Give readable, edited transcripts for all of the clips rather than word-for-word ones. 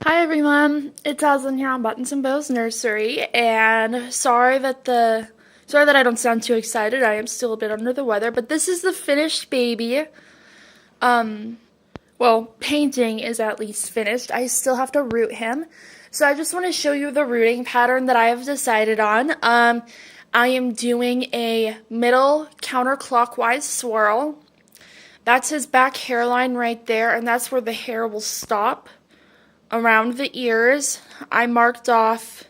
Hi everyone, it's Aslan here on Buttons and Bows Nursery, and sorry that I don't sound too excited. I am still a bit under the weather, but this is the finished baby. Well, painting is at least finished. I still have to root him, so I just want to show you the rooting pattern that I have decided on. I am doing a middle counterclockwise swirl. That's his back hairline right there, and that's where the hair will stop. Around the ears, I marked off,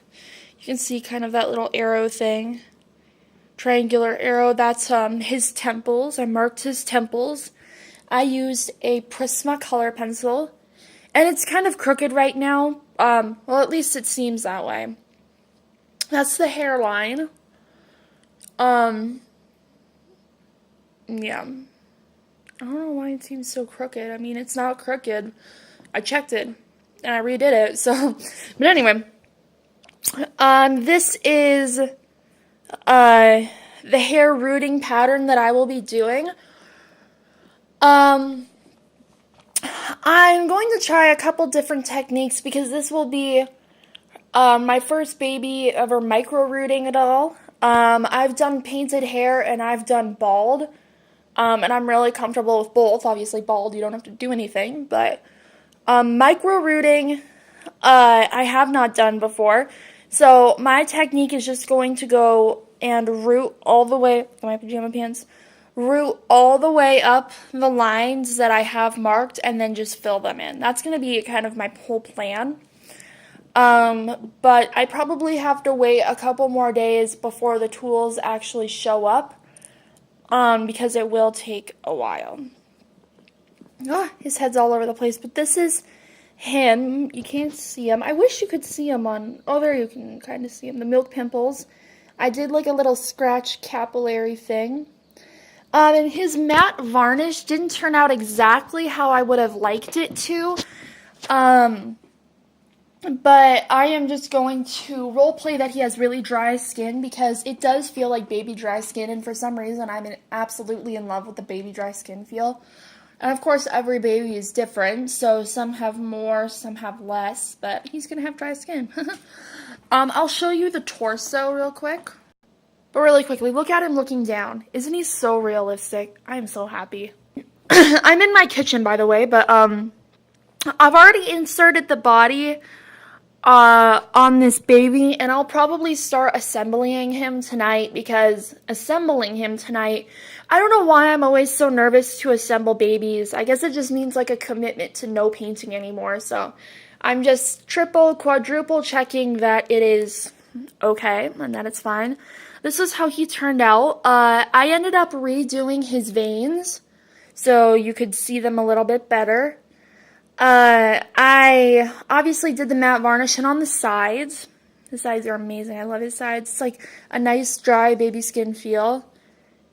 you can see kind of that little arrow thing, triangular arrow, that's his temples. I marked his temples. I used a Prisma color pencil, and it's kind of crooked right now, well, at least it seems that way. That's the hairline. Yeah. I don't know why it seems so crooked. I mean, it's not crooked. I checked it. And I redid it, so, but anyway, this is, the hair rooting pattern that I will be doing. I'm going to try a couple different techniques because this will be, my first baby ever micro rooting at all. I've done painted hair and I've done bald, and I'm really comfortable with both. Obviously, bald, you don't have to do anything, but micro rooting, I have not done before. So my technique is just going to go and root all the way, my pajama pants, root all the way up the lines that I have marked and then just fill them in. That's going to be kind of my whole plan. But I probably have to wait a couple more days before the tools actually show up, because it will take a while. His head's all over the place, but this is him. You can't see him. I wish you could see him on, oh, there you can kind of see him, the milk pimples. I did like a little scratch capillary thing. And his matte varnish didn't turn out exactly how I would have liked it to. But I am just going to role play that he has really dry skin because it does feel like baby dry skin, and for some reason I'm absolutely in love with the baby dry skin feel. And of course, every baby is different, so some have more, some have less, but he's going to have dry skin. I'll show you the torso real quick. But really quickly, look at him looking down. Isn't he so realistic? I am so happy. I'm in my kitchen, by the way, but I've already inserted the body on this baby, and I'll probably start assembling him tonight, because assembling him tonight, I don't know why I'm always so nervous to assemble babies. I guess it just means like a commitment to no painting anymore, so I'm just triple, quadruple checking that it is okay and that it's fine. This is how he turned out. I ended up redoing his veins so you could see them a little bit better. I obviously did the matte varnish, and on the sides are amazing. I love his sides. It's like a nice dry baby skin feel.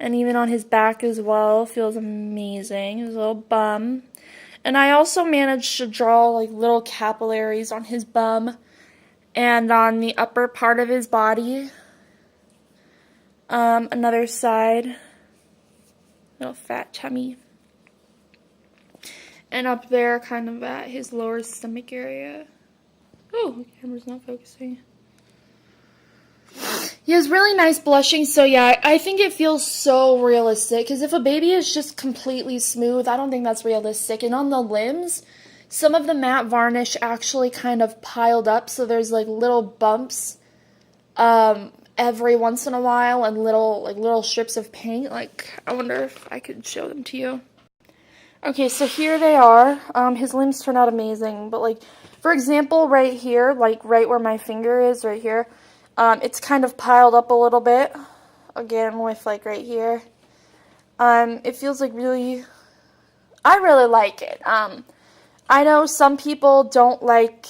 And even on his back as well, feels amazing. His little bum. And I also managed to draw like little capillaries on his bum and on the upper part of his body. Another side. Little fat tummy. And up there, kind of at his lower stomach area. Oh, the camera's not focusing. He has really nice blushing, so yeah, I think it feels so realistic, because if a baby is just completely smooth, I don't think that's realistic. And on the limbs, some of the matte varnish actually kind of piled up, so there's like little bumps every once in a while, and little strips of paint. Like, I wonder if I could show them to you. Okay, so here they are. His limbs turn out amazing, but like, for example, right here, like right where my finger is, right here, it's kind of piled up a little bit, again, with like right here. It feels like really, I really like it. I know some people don't like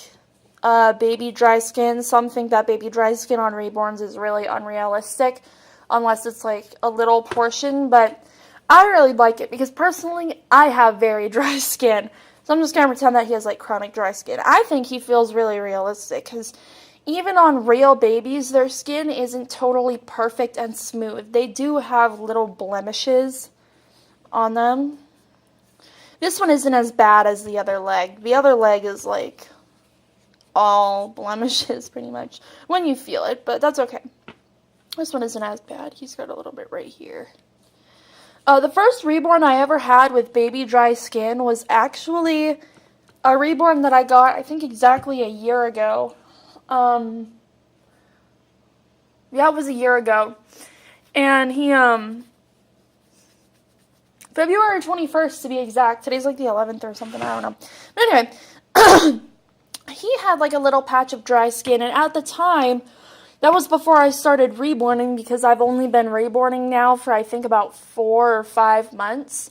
baby dry skin. Some think that baby dry skin on reborns is really unrealistic, unless it's like a little portion, but I really like it because personally, I have very dry skin. So I'm just going to pretend that he has like chronic dry skin. I think he feels really realistic because even on real babies, their skin isn't totally perfect and smooth. They do have little blemishes on them. This one isn't as bad as the other leg. The other leg is like all blemishes pretty much when you feel it, but that's okay. This one isn't as bad. He's got a little bit right here. The first reborn I ever had with baby dry skin was actually a reborn that I got, I think, exactly a year ago. Yeah, it was a year ago. And he, February 21st to be exact. Today's like the 11th or something, I don't know. But anyway, he had like a little patch of dry skin, and at the time, that was before I started reborning, because I've only been reborning now for I think about 4 or 5 months.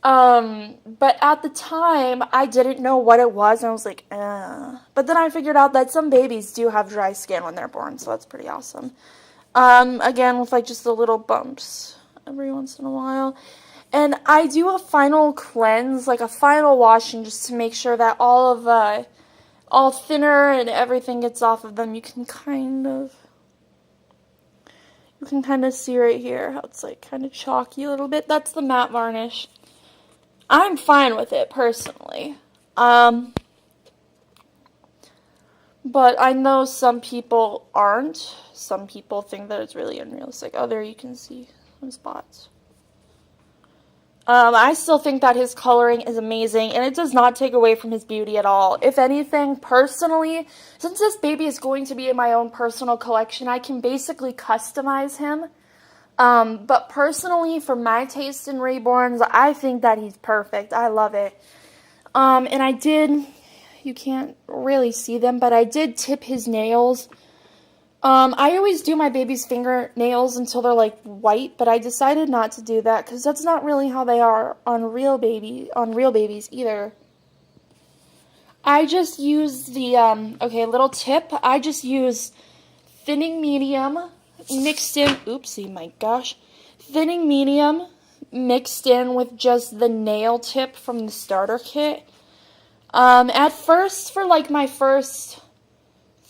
But at the time, I didn't know what it was, and I was like, But then I figured out that some babies do have dry skin when they're born, so that's pretty awesome. Again, with like just the little bumps every once in a while. And I do a final cleanse, like a final washing, just to make sure that all thinner and everything gets off of them. You can kind of see right here how it's like kind of chalky a little bit. That's the matte varnish. I'm fine with it personally. But I know some people aren't. Some people think that it's really unrealistic. Oh, there you can see some spots. I still think that his coloring is amazing, and it does not take away from his beauty at all. If anything, personally, since this baby is going to be in my own personal collection, I can basically customize him. But personally, for my taste in reborns, I think that he's perfect. I love it. And I did, you can't really see them, but I did tip his nails. I always do my baby's fingernails until they're like white, but I decided not to do that because that's not really how they are on real babies either. I just use the, little tip. I just use thinning medium mixed in, oopsie, my gosh, thinning medium mixed in with just the nail tip from the starter kit. At first, for like my first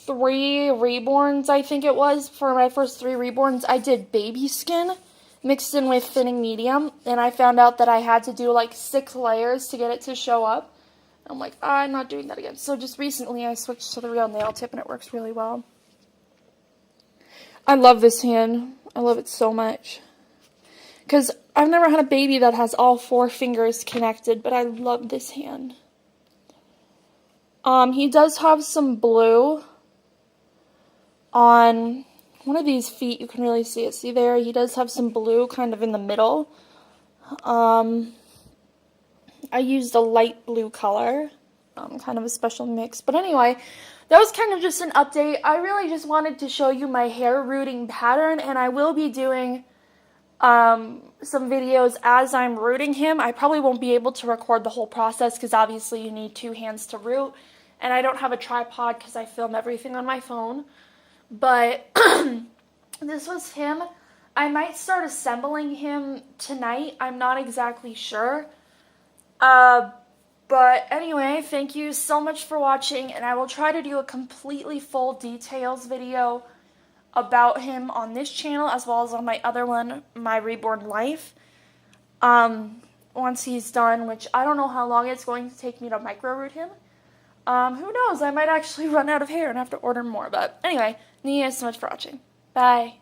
3 reborns, I think it was, for my first 3 reborns, I did baby skin mixed in with thinning medium, and I found out that I had to do like 6 layers to get it to show up. I'm like, I'm not doing that again. So just recently I switched to the real nail tip, and it works really well. I love this hand. I love it so much. Because I've never had a baby that has all 4 fingers connected, but I love this hand. He does have some blue on one of these feet. You can really see it. See there? He does have some blue kind of in the middle. I used a light blue color. Kind of a special mix. But anyway, that was kind of just an update. I really just wanted to show you my hair rooting pattern, and I will be doing some videos as I'm rooting him. I probably won't be able to record the whole process because obviously you need 2 hands to root, and I don't have a tripod because I film everything on my phone. But this was him. I might start assembling him tonight. I'm not exactly sure. But anyway, thank you so much for watching, and I will try to do a completely full details video about him on this channel as well as on my other one, My Reborn Life. Once he's done, which I don't know how long it's going to take me to micro root him. Who knows? I might actually run out of hair and have to order more. But anyway, thank you guys so much for watching. Bye.